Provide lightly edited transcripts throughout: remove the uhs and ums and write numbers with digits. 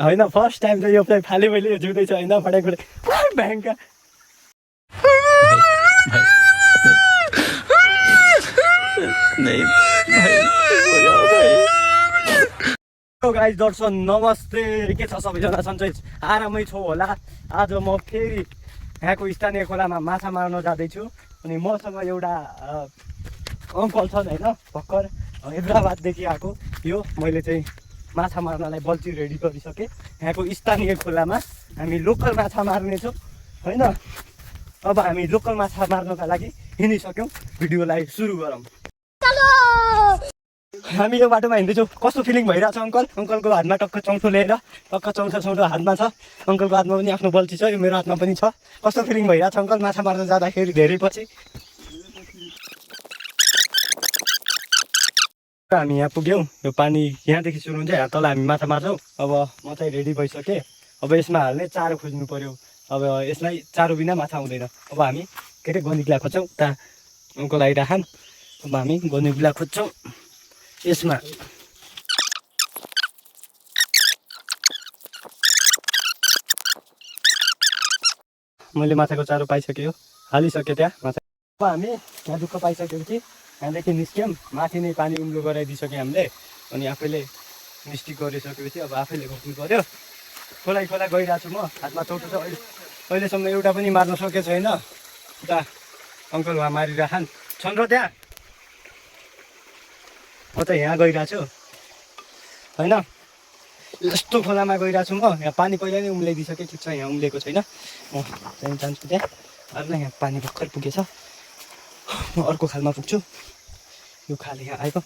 होइन first time चाहिँ यो फाले मैले जुँदैछ होइन फटाफट ब्याङ्कका गाइस दर्शन नमस्ते के छ सबैजना सन्चै आरामै छौ होला। आज म फेरि यहाँको स्थानीय खोलामा माछा मार्न जाँदैछु अनि मसँग एउटा अङ्कल छन् होइन भर्खर हैदराबाददेखि आएको। यो मैले चाहिँ माछा मार्नलाई बल्छी रेडी गरिसकेँ। यहाँको स्थानीय खोलामा हामी लोकल माछा मार्नेछौँ होइन। अब हामी लोकल माछा मार्नका लागि हिँडिसक्यौँ, भिडियोलाई सुरु गरौँ। हामी यो बाटोमा हिँड्दैछौँ। कस्तो फिलिङ भइरहेछ अङ्कल? अङ्कलको हातमा टक्क चौथो लिएर टक्क चौथो हातमा छ। अङ्कलको हातमा पनि आफ्नो बल्छी छ, यो मेरो हातमा पनि छ। कस्तो फिलिङ भइरहेछ अङ्कल माछा मार्न जाँदाखेरि धेरै पछि? हामी यहाँ पुग्यौँ। यो पानी यहाँदेखि सुरु हुन्छ, यहाँ तल हामी माछा मार्छौँ। अब म चाहिँ रेडी भइसकेँ। अब यसमा हाल्ने चारो खोज्नु पऱ्यो। अब यसलाई चारो बिना माछा आउँदैन। अब हामी के अरे गनिक्ला खोज्छौँ। उता अङ्कल आइराखन्। अब हामी गनिक्ला खोज्छौँ यसमा। मैले माछाको चारो पाइसकेँ, हालिसकेँ त्यहाँ माछा। अब हामी यहाँ दुःख पाइसकेपछि यहाँदेखि निस्क्यौँ। माथि नै पानी उम्लो गराइदिइसक्यो हामीले अनि आफैले मिस्टेक गरिसकेपछि अब आफैले घोक्नु पऱ्यो। खोला गइरहेको छु म, हातमा चौटो छ। अहिलेसम्म एउटा पनि मार्न सकेको छैन। उता अङ्कल वहाँ मारिराखन् छन् र त्यहाँ म त यहाँ गइरहेको छु होइन। यस्तो खोलामा गइरहेको छु म। यहाँ पानी पहिला नै उम्ल्याइदिइसकेँ, ठिक छ, यहाँ उम्लेको छैन। म चाहिँ जान्छु त्यहाँ। अहिले यहाँ पानी भर्खर पुगेछ, म अर्को खालमा पुग्छु। यो खाल यहाँ आएको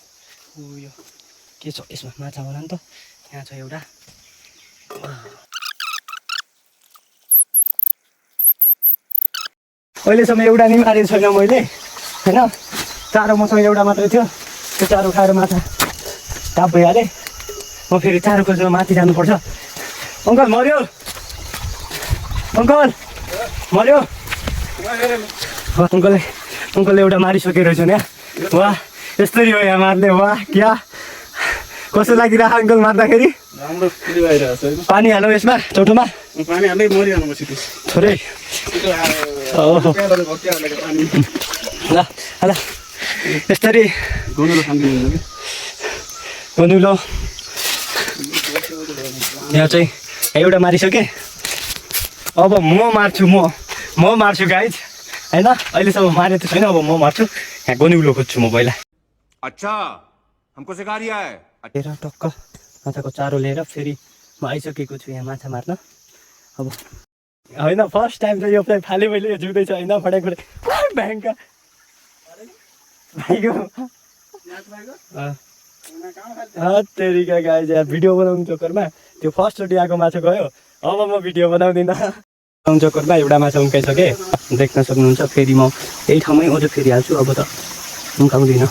यो के छ यसमा? माछा होला नि त। यहाँ छ एउटा। अहिलेसम्म एउटा नि मारेको छैन मैले होइन। चारो मसँग एउटा मात्रै थियो, त्यो चारो खाएर माछा टाप भइहालेँ। म फेरि चारो खोज्न माथि जानुपर्छ। अङ्कल मऱ्यो, अङ्कल मऱ्यो। अङ्कलले एउटा मारिसकेको रहेछ नि। वाह, यस्तरी हो यहाँ मार्ने। वाह क्या कस्तो लागिरहेको अङ्कल मार्दाखेरि? राम्रो फिल भइरहेछ। पानी हालौँ यसमा चौटोमा। पानी हाल्दै मरिहाल्नु पर्छ थोरै। ल ल यस्तरी गनुलो। यहाँ चाहिँ एउटा मारिसकेँ। अब म मार्छु गाइज होइन। अहिलेसम्म मारेको छैन, अब म मार्छु। यहाँ गनिउलो खोज्छु म पहिला। अच्छा हमको सिखा रिया है। लिएर टक्क माछाको चारो लिएर फेरि म आइसकेको छु यहाँ माछा मार्न। अब होइन फर्स्ट टाइम चाहिँ यो फाले मैले जुँदैछ होइन फटाफट ब्याङ्कका तेरिका गाइज यहाँ भिडियो बनाउनु चक्करमा त्यो फर्स्टचोटि आएको माछा गयो। अब म भिडियो बनाउँदिनँ। चक्करमा एउटा माछा उम्काइसकेँ, देख्न सक्नुहुन्छ। फेरि म यही ठाउँमै अझ फेरि हाल्छु। अब त उम्काउँदिनँ।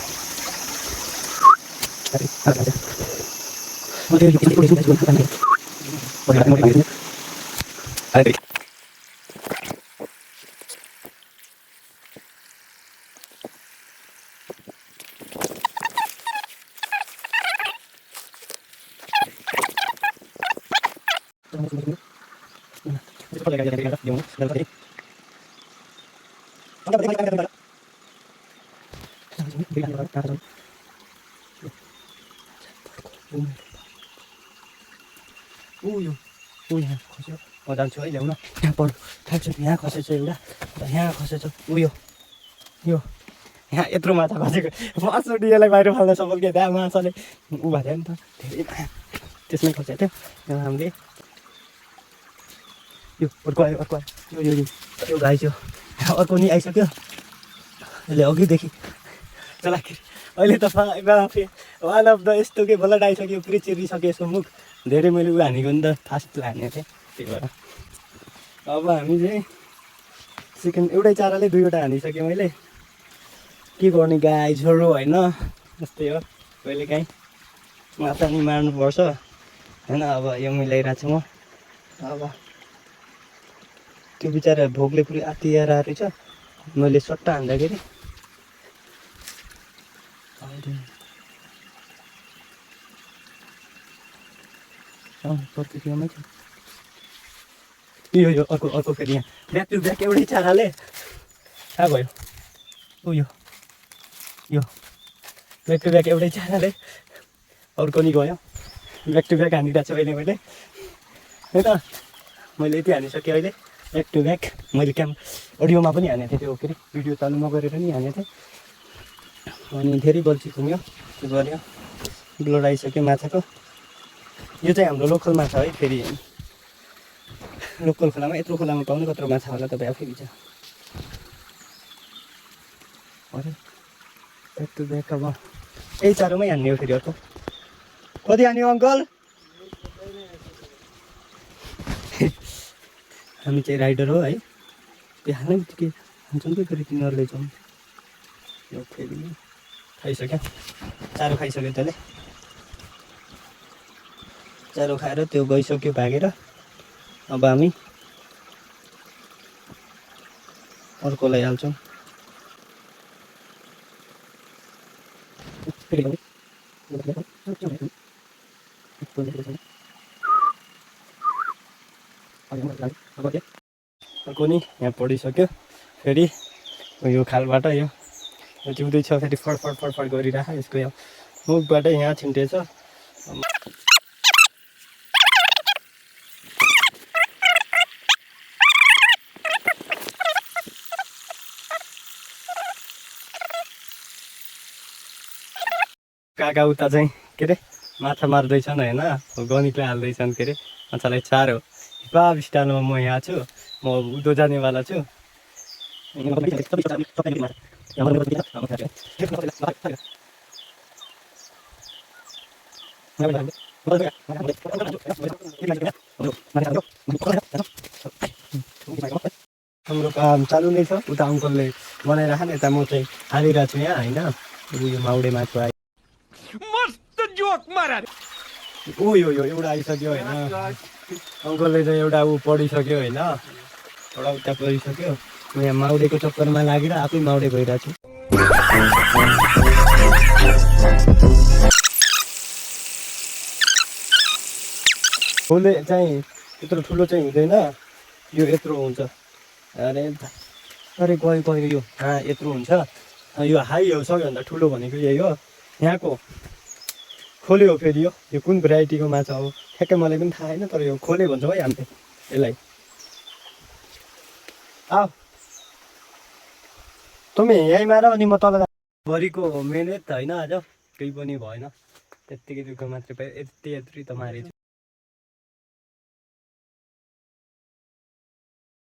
यहाँ खस्यो। म जान्छु है ल्याउन। यहाँ पर थाल्छु। यहाँ खसेछ एउटा, यहाँ खसेछ। यो यहाँ यत्रो माछा खसेको। फर्स्टचोटि यसलाई बाहिर फाल्न सफल के त्यहाँ माछाले उ भएको थियो नि त, धेरै त्यसमै खसेको थियो। हामीले यो अर्को आयो यो आइसक्यो। अर्को नि आइसक्यो। यसले अघिदेखि चलाखेरि अहिले त वान अफ द यस्तो के बल्ल आइसक्यो। पुरै चिरिसक्यो यसको मुख। धेरै मैले उ हानेको नि त, फास्ट हानेको थिएँ, त्यही भएर। अब हामी चाहिँ सेकेन्ड एउटै चाराले दुईवटा हानिसकेँ मैले। के गर्ने गाईहरू होइन, यस्तै हो कहिलेकाहीँ माछा नि मार्नुपर्छ होइन। अब यो मिलाइरहेको छु म। अब त्यो बिचरा भोकले पुरै आत्तिएर रहेछ। मैले सट्टा हान्दाखेरि प्रतिक्रियामै छ यो अर्को अर्को फेरि यहाँ ब्याक टु ब्याक एउटै चाराले थाहा भयो यो ब्याक टु ब्याक एउटै चाराले अर्को नि गयो ब्याक टु ब्याक हानिरहेको छु अहिले मैले है त मैले यति हानिसकेँ अहिले ब्याक टु ब्याक मैले अडियोमा पनि हानेको थिएँ त्यो के अरे भिडियो चालु नगरेर नि हानेको थिएँ अनि धेरै बल्छी घुम्यो त्यो गऱ्यो ब्लड आइसक्यो माछाको यो चाहिँ हाम्रो लोकल माछा है फेरि लोकल खोलामा यत्रो खोलामा पाउने कत्रो माछा होला तपाईँ आफै विचार अरे ब्याक टु ब्याक अब यही चारोमै हान्ने हो फेरि अर्को कति हान्यो अङ्कल हामी चाहिँ राइडर हो है त्यो हाल्ने बित्तिकै हान्छौँ कि फेरि तिनीहरूले जाउँ यो फेरि खाइसक्यो चारो खाइसक्यो त्यसले चारो खाएर त्यो गइसक्यो भागेर अब हामी अर्कोलाई हाल्छौँ अर्को नि यहाँ पढिसक्यो फेरि यो खालबाट यो जिउँदैछ फेरि फडफड फडफड गरिरहेको यसको यो मुखबाट यहाँ छिन्टेछ काका उता चाहिँ के अरे माछा मार्दैछन् होइन गणितलाई हाल्दैछन् के अरे माछालाई चारो हिपाप स्टाइलमा म यहाँ छु म उँधो जानेवाला छु हाम्रो काम चालु नै छ उता अङ्कलले बनाइराख न यता म चाहिँ हालिरहेको छु यहाँ होइन यो माउडे माछा आयो मस्त जोक मारा यो एउटा आइसक्यो होइन अङ्कलले चाहिँ एउटा ऊ पढिसक्यो होइन एउटा उता पढिसक्यो म यहाँ माउडेको चक्करमा लागेर आफै माउडे भइरहेको छु खोले चाहिँ यत्रो ठुलो चाहिँ हुँदैन यो यत्रो हुन्छ अरे गयो यो यत्रो हुन्छ यो हाई हो सबैभन्दा ठुलो भनेको यही हो यहाँको खोले हो फेरि यो कुन भेराइटीको माछा हो ठ्याक्कै मलाई पनि थाहा छैन तर यो खोले भन्छौँ है हामीले यसलाई आऊ तँ यहीँ मार अनि म तल भरिको मेहनत होइन आज केही पनि भएन त्यत्तिकै दुःख मात्रै पायो यत्ति त मारेछु